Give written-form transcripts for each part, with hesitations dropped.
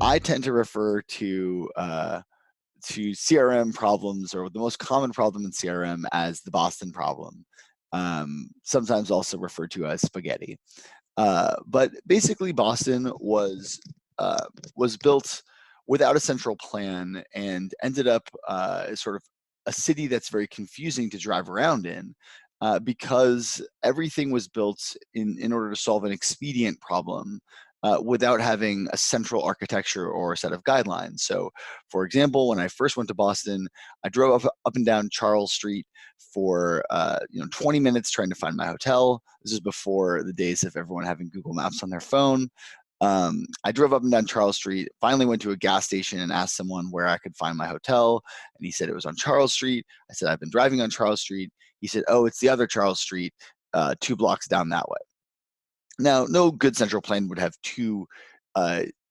I tend to refer to CRM problems, or the most common problem in CRM, as the Boston problem, sometimes also referred to as spaghetti. But basically, Boston was built without a central plan and ended up as sort of a city that's very confusing to drive around in, because everything was built in order to solve an expedient problem, without having a central architecture or a set of guidelines. So, for example, when I first went to Boston, I drove up and down Charles Street for 20 minutes trying to find my hotel. This is before the days of everyone having Google Maps on their phone. I drove up and down Charles Street, finally went to a gas station and asked someone where I could find my hotel. And he said it was on Charles Street. I said, I've been driving on Charles Street. He said, oh, it's the other Charles Street, 2 blocks down that way. Now, no good central plan would have two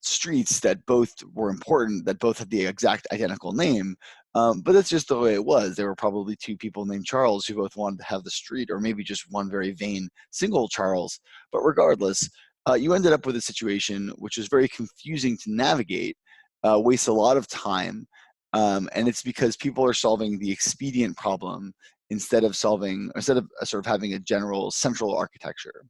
streets that both were important, that both had the exact identical name, but that's just the way it was. There were probably 2 people named Charles who both wanted to have the street, or maybe just one very vain single Charles. But regardless, you ended up with a situation which is very confusing to navigate, wastes a lot of time, and it's because people are solving the expedient problem instead of sort of having a general central architecture.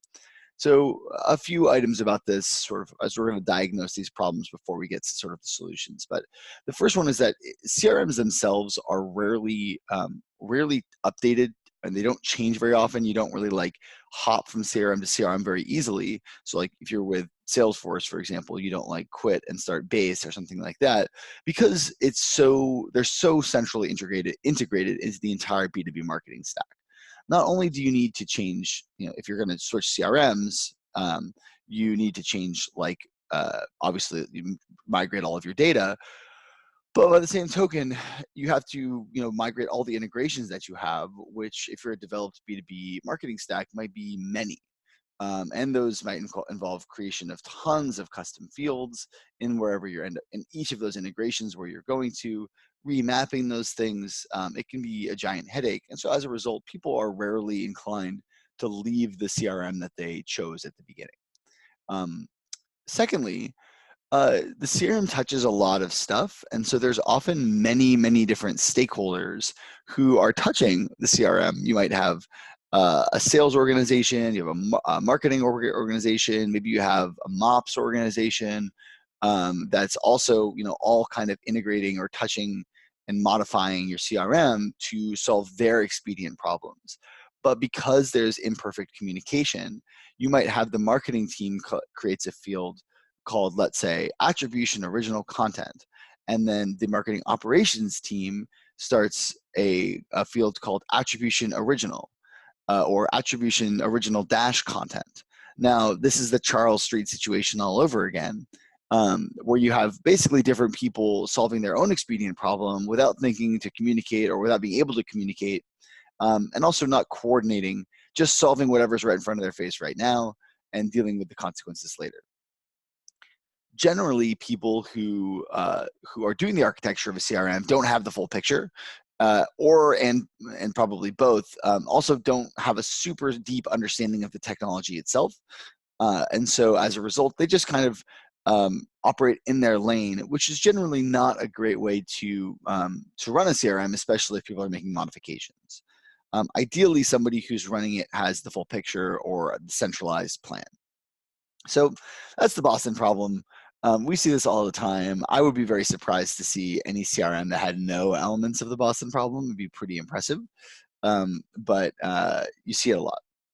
So a few items about this, sort of as we're going to diagnose these problems before we get to sort of the solutions. But the first one is that CRMs themselves are rarely updated, and they don't change very often. You don't really like hop from CRM to CRM very easily. So like if you're with Salesforce, for example, you don't like quit and start base or something like that, because they're so centrally integrated into the entire B2B marketing stack. Not only do you need to change, if you're going to switch CRMs, you need to change, obviously, you migrate all of your data, but by the same token, you have to, migrate all the integrations that you have, which, if you're a developed B2B marketing stack, might be many. And those might involve creation of tons of custom fields in wherever you're in each of those integrations where you're going to, remapping those things. It can be a giant headache. And so as a result, people are rarely inclined to leave the CRM that they chose at the beginning. Secondly, the CRM touches a lot of stuff, and so there's often many different stakeholders who are touching the CRM. You might have a sales organization, you have a marketing organization, maybe you have a MOPS organization, that's also all kind of integrating or touching and modifying your CRM to solve their expedient problems. But because there's imperfect communication, you might have the marketing team creates a field called, let's say, attribution original content, and then the marketing operations team starts a field called attribution original, or attribution original dash content. Now, this is the Charles Street situation all over again, where you have basically different people solving their own expedient problem without thinking to communicate or without being able to communicate, and also not coordinating, just solving whatever's right in front of their face right now and dealing with the consequences later. Generally, people who are doing the architecture of a CRM don't have the full picture, and probably both, also don't have a super deep understanding of the technology itself, and so as a result, they just kind of operate in their lane, which is generally not a great way to run a CRM, especially if people are making modifications. Ideally, somebody who's running it has the full picture or a centralized plan. So that's the Boston problem. We see this all the time. I would be very surprised to see any CRM that had no elements of the Boston problem. It would be pretty impressive, but you see it a lot.